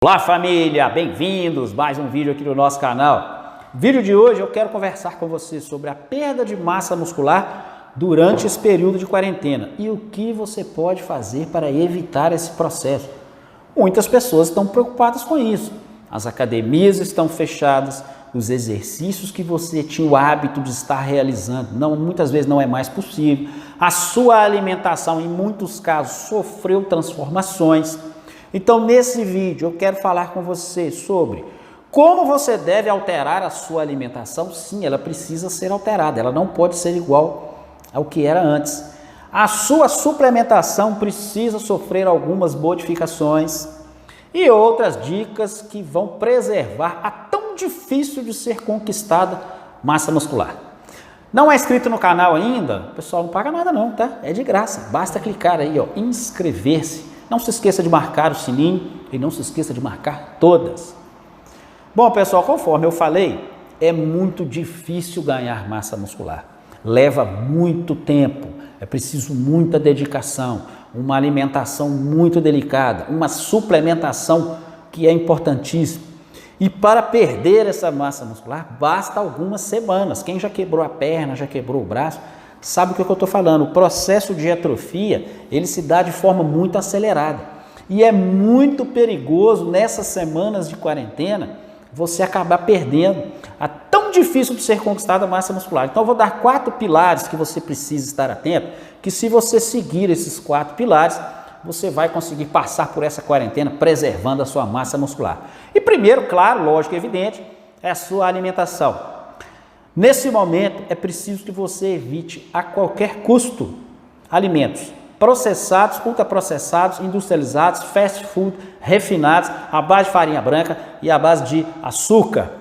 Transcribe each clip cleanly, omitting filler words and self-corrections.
Olá família, bem-vindos, mais um vídeo aqui no nosso canal. No vídeo de hoje eu quero conversar com você sobre a perda de massa muscular durante esse período de quarentena e o que você pode fazer para evitar esse processo. Muitas pessoas estão preocupadas com isso, as academias estão fechadas, os exercícios que você tinha o hábito de estar realizando, muitas vezes não é mais possível, a sua alimentação em muitos casos sofreu transformações. Então, nesse vídeo, eu quero falar com você sobre como você deve alterar a sua alimentação. Sim, ela precisa ser alterada, ela não pode ser igual ao que era antes. A sua suplementação precisa sofrer algumas modificações e outras dicas que vão preservar a tão difícil de ser conquistada massa muscular. Não é inscrito no canal ainda? Pessoal, não paga nada não, tá? É de graça, basta clicar aí, ó, inscrever-se. Não se esqueça de marcar o sininho e não se esqueça de marcar todas. Bom, pessoal, conforme eu falei, é muito difícil ganhar massa muscular. Leva muito tempo, é preciso muita dedicação, uma alimentação muito delicada, uma suplementação que é importantíssima. E para perder essa massa muscular, basta algumas semanas. Quem já quebrou a perna, já quebrou o braço, sabe o que eu estou falando. O processo de atrofia, ele se dá de forma muito acelerada. E é muito perigoso nessas semanas de quarentena você acabar perdendo a tão difícil de ser conquistada a massa muscular. Então eu vou dar 4 pilares que você precisa estar atento, que se você seguir esses 4 pilares, você vai conseguir passar por essa quarentena preservando a sua massa muscular. E primeiro, claro, lógico e evidente, é a sua alimentação. Nesse momento, é preciso que você evite a qualquer custo alimentos processados, ultraprocessados, industrializados, fast food, refinados, à base de farinha branca e à base de açúcar.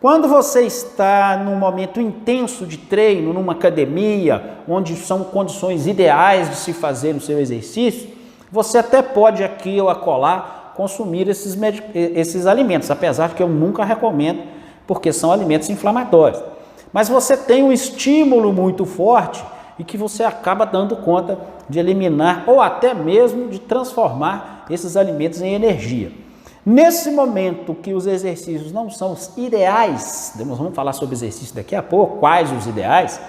Quando você está num momento intenso de treino, numa academia, onde são condições ideais de se fazer o seu exercício, você até pode aqui ou acolá consumir esses alimentos, apesar de que eu nunca recomendo, porque são alimentos inflamatórios. Mas você tem um estímulo muito forte e que você acaba dando conta de eliminar ou até mesmo de transformar esses alimentos em energia. Nesse momento que os exercícios não são os ideais, nós vamos falar sobre exercício daqui a pouco, quais os ideais,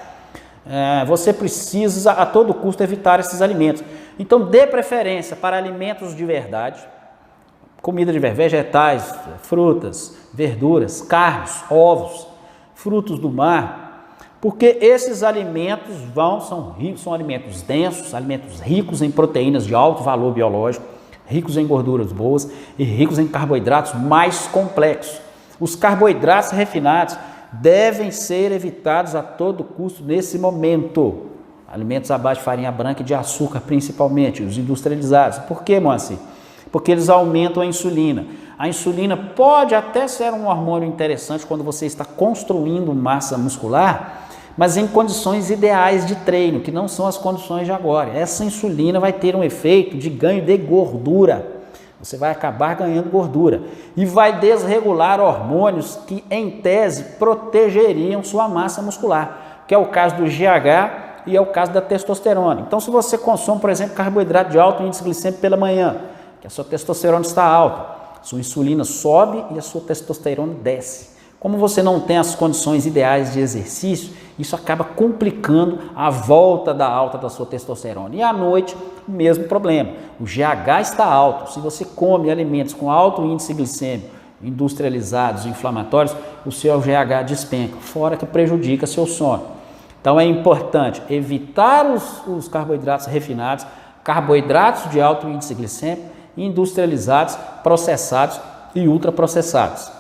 você precisa a todo custo evitar esses alimentos. Então dê preferência para alimentos de verdade, comida de vegetais, frutas, verduras, carnes, ovos, frutos do mar, porque esses alimentos são alimentos densos, alimentos ricos em proteínas de alto valor biológico, ricos em gorduras boas e ricos em carboidratos mais complexos. Os carboidratos refinados devem ser evitados a todo custo nesse momento. Alimentos à base de farinha branca e de açúcar principalmente, os industrializados. Por quê, Moacir? Porque eles aumentam a insulina. A insulina pode até ser um hormônio interessante quando você está construindo massa muscular, mas em condições ideais de treino, que não são as condições de agora. Essa insulina vai ter um efeito de ganho de gordura. Você vai acabar ganhando gordura e vai desregular hormônios que, em tese, protegeriam sua massa muscular, que é o caso do GH e é o caso da testosterona. Então, se você consome, por exemplo, carboidrato de alto índice glicêmico pela manhã, que a sua testosterona está alta, sua insulina sobe e a sua testosterona desce. Como você não tem as condições ideais de exercício, isso acaba complicando a volta da alta da sua testosterona. E à noite, o mesmo problema. O GH está alto. Se você come alimentos com alto índice glicêmico, industrializados, inflamatórios, o seu GH despenca, fora que prejudica seu sono. Então é importante evitar os carboidratos refinados, carboidratos de alto índice glicêmico, industrializados, processados e ultraprocessados.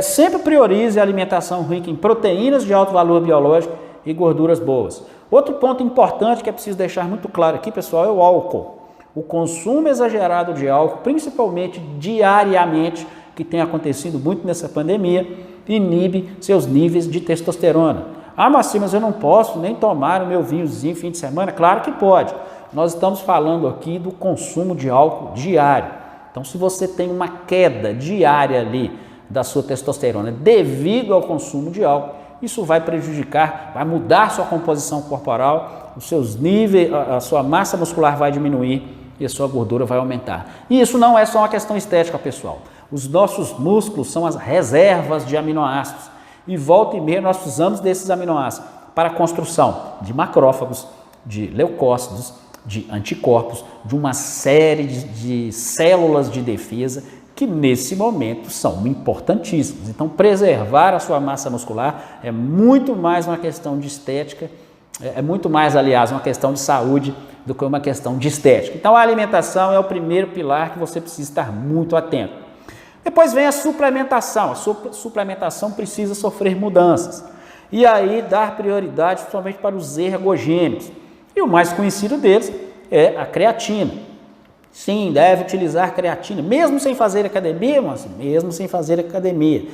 Sempre priorize a alimentação rica em proteínas de alto valor biológico e gorduras boas. Outro ponto importante que é preciso deixar muito claro aqui, pessoal, é o álcool. O consumo exagerado de álcool, principalmente diariamente, que tem acontecido muito nessa pandemia, inibe seus níveis de testosterona. Ah, mas eu não posso nem tomar o meu vinhozinho fim de semana? Claro que pode. Nós estamos falando aqui do consumo de álcool diário. Então, se você tem uma queda diária ali da sua testosterona devido ao consumo de álcool, isso vai prejudicar, vai mudar sua composição corporal, os seus níveis, a sua massa muscular vai diminuir e a sua gordura vai aumentar. E isso não é só uma questão estética, pessoal. Os nossos músculos são as reservas de aminoácidos. E volta e meia nós precisamos desses aminoácidos para a construção de macrófagos, de leucócitos, de anticorpos, de uma série de células de defesa que nesse momento são importantíssimas. Então, preservar a sua massa muscular é muito mais uma questão de estética, é muito mais, aliás, uma questão de saúde do que uma questão de estética. Então, a alimentação é o primeiro pilar que você precisa estar muito atento. Depois vem a suplementação. A suplementação precisa sofrer mudanças. E aí, dar prioridade principalmente para os ergogênicos. E o mais conhecido deles é a creatina. Sim, deve utilizar creatina, mesmo sem fazer academia, mas mesmo sem fazer academia.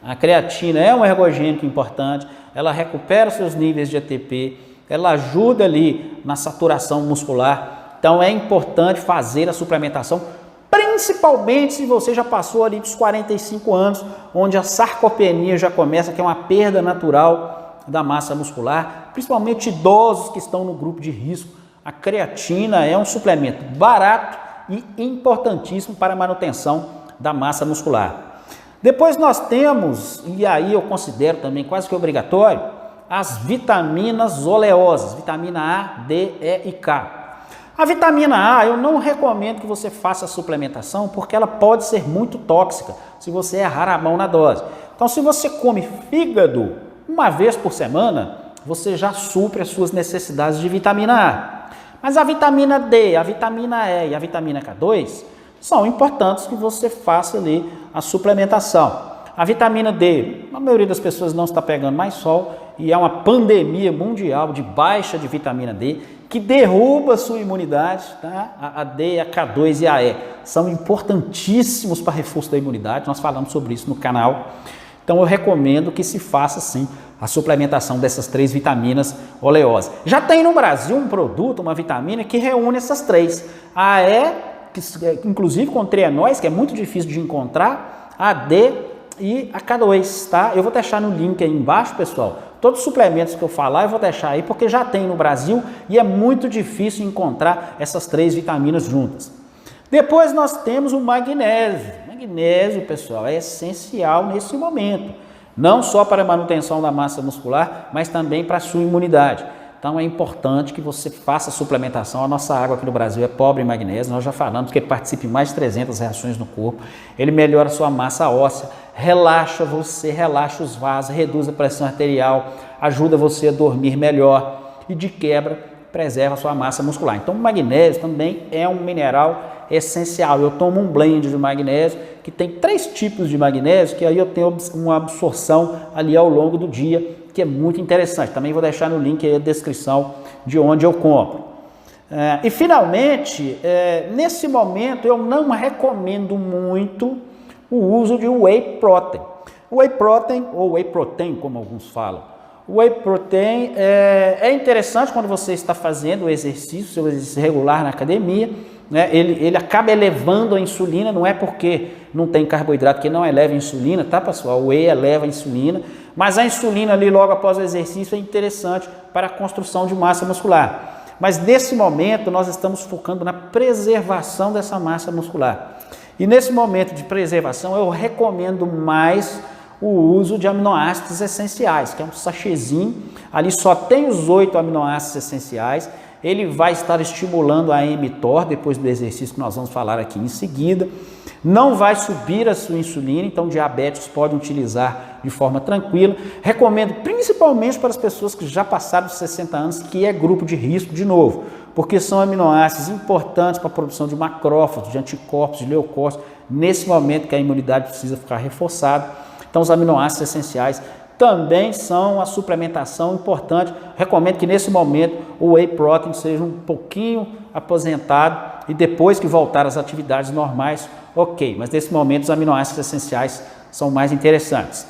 A creatina é um ergogênico importante, ela recupera os seus níveis de ATP, ela ajuda ali na saturação muscular. Então é importante fazer a suplementação, principalmente se você já passou ali dos 45 anos, onde a sarcopenia já começa, que é uma perda natural da massa muscular, principalmente idosos que estão no grupo de risco. A creatina é um suplemento barato e importantíssimo para a manutenção da massa muscular. Depois nós temos, e aí eu considero também quase que obrigatório, as vitaminas oleosas, vitamina A, D, E e K. A vitamina A eu não recomendo que você faça a suplementação porque ela pode ser muito tóxica se você errar a mão na dose. Então se você come fígado uma vez por semana, você já supre as suas necessidades de vitamina A. Mas a vitamina D, a vitamina E e a vitamina K2 são importantes que você faça ali a suplementação. A vitamina D, a maioria das pessoas não está pegando mais sol e é uma pandemia mundial de baixa de vitamina D que derruba a sua imunidade, tá? A D, a K2 e a E são importantíssimos para reforço da imunidade, nós falamos sobre isso no canal. Então eu recomendo que se faça sim a suplementação dessas 3 vitaminas oleosas. Já tem no Brasil um produto, uma vitamina que reúne essas 3. A E, que, inclusive com trienóis, que é muito difícil de encontrar, a D e a K2, tá? Eu vou deixar no link aí embaixo, pessoal. Todos os suplementos que eu falar eu vou deixar aí, porque já tem no Brasil e é muito difícil encontrar essas 3 vitaminas juntas. Depois nós temos o magnésio. Magnésio, pessoal, é essencial nesse momento. Não só para a manutenção da massa muscular, mas também para a sua imunidade. Então é importante que você faça a suplementação. A nossa água aqui no Brasil é pobre em magnésio, nós já falamos que ele participa em mais de 300 reações no corpo. Ele melhora a sua massa óssea, relaxa você, relaxa os vasos, reduz a pressão arterial, ajuda você a dormir melhor e de quebra preserva a sua massa muscular. Então o magnésio também é um mineral essencial. Eu tomo um blend de magnésio que tem 3 tipos de magnésio, que aí eu tenho uma absorção ali ao longo do dia, que é muito interessante. Também vou deixar no link aí a descrição de onde eu compro. E finalmente, nesse momento eu não recomendo muito o uso de whey protein. Whey protein, ou whey protein, como alguns falam. O whey protein é interessante quando você está fazendo o exercício, seu exercício regular na academia, né? Ele acaba elevando a insulina, não é porque não tem carboidrato que não eleva a insulina, tá, pessoal? O whey eleva a insulina, mas a insulina ali logo após o exercício é interessante para a construção de massa muscular. Mas nesse momento nós estamos focando na preservação dessa massa muscular. E nesse momento de preservação eu recomendo mais o uso de aminoácidos essenciais, que é um sachêzinho, ali só tem os 8 aminoácidos essenciais, ele vai estar estimulando a mTOR, depois do exercício que nós vamos falar aqui em seguida, não vai subir a sua insulina, então diabéticos podem utilizar de forma tranquila. Recomendo principalmente para as pessoas que já passaram dos 60 anos, que é grupo de risco de novo, porque são aminoácidos importantes para a produção de macrófagos, de anticorpos, de leucócitos, nesse momento que a imunidade precisa ficar reforçada. Então os aminoácidos essenciais também são a suplementação importante. Recomendo que nesse momento o whey protein seja um pouquinho aposentado e depois que voltar às atividades normais, ok. Mas nesse momento os aminoácidos essenciais são mais interessantes.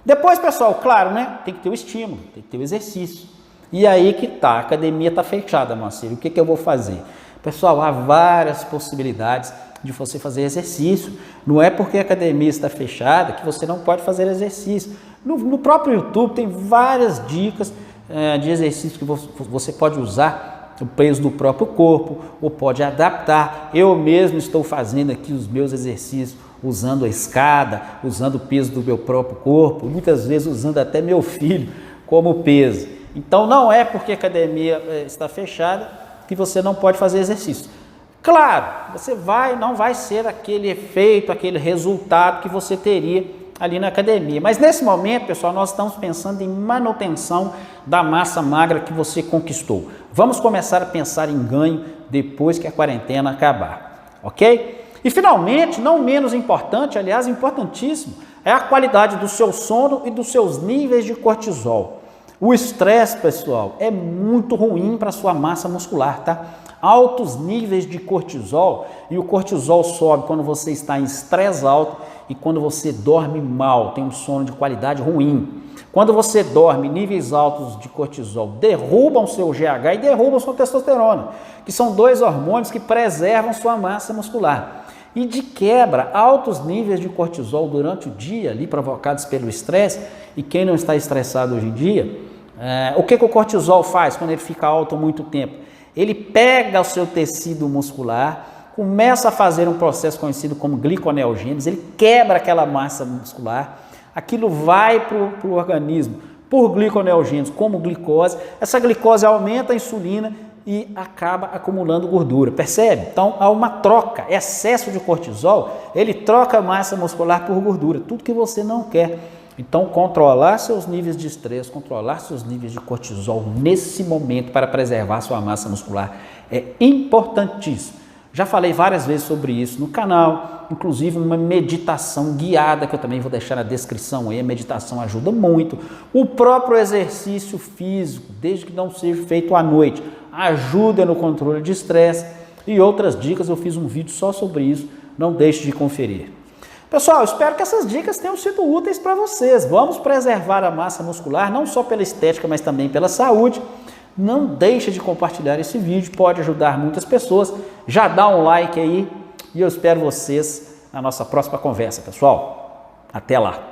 Depois, pessoal, claro, né? Tem que ter o estímulo, tem que ter o exercício. E aí que tá, a academia está fechada, Marcelo. O que eu vou fazer? Pessoal, há várias possibilidades de você fazer exercício. Não é porque a academia está fechada que você não pode fazer exercício. No próprio YouTube tem várias dicas de exercício que você pode usar o peso do próprio corpo ou pode adaptar. Eu mesmo estou fazendo aqui os meus exercícios usando a escada, usando o peso do meu próprio corpo, muitas vezes usando até meu filho como peso. Então não é porque a academia está fechada que você não pode fazer exercício. Claro, você não vai ser aquele efeito, aquele resultado que você teria ali na academia. Mas nesse momento, pessoal, nós estamos pensando em manutenção da massa magra que você conquistou. Vamos começar a pensar em ganho depois que a quarentena acabar, ok? E finalmente, não menos importante, aliás, importantíssimo, é a qualidade do seu sono e dos seus níveis de cortisol. O estresse, pessoal, é muito ruim para a sua massa muscular, tá? Altos níveis de cortisol, e o cortisol sobe quando você está em estresse alto e quando você dorme mal, tem um sono de qualidade ruim. Quando você dorme, níveis altos de cortisol derrubam seu GH e derrubam sua testosterona, que são dois hormônios que preservam sua massa muscular. E de quebra, altos níveis de cortisol durante o dia, ali provocados pelo estresse, e quem não está estressado hoje em dia, o que o cortisol faz quando ele fica alto há muito tempo? Ele pega o seu tecido muscular, começa a fazer um processo conhecido como gliconeogênese, ele quebra aquela massa muscular, aquilo vai para o organismo por gliconeogênese, como glicose, essa glicose aumenta a insulina e acaba acumulando gordura, percebe? Então há uma troca, excesso de cortisol, ele troca a massa muscular por gordura, tudo que você não quer. Então controlar seus níveis de estresse, controlar seus níveis de cortisol nesse momento para preservar sua massa muscular é importantíssimo. Já falei várias vezes sobre isso no canal, inclusive uma meditação guiada, que eu também vou deixar na descrição aí, a meditação ajuda muito. O próprio exercício físico, desde que não seja feito à noite, ajuda no controle de estresse e outras dicas, eu fiz um vídeo só sobre isso, não deixe de conferir. Pessoal, espero que essas dicas tenham sido úteis para vocês. Vamos preservar a massa muscular, não só pela estética, mas também pela saúde. Não deixe de compartilhar esse vídeo, pode ajudar muitas pessoas. Já dá um like aí e eu espero vocês na nossa próxima conversa, pessoal. Até lá!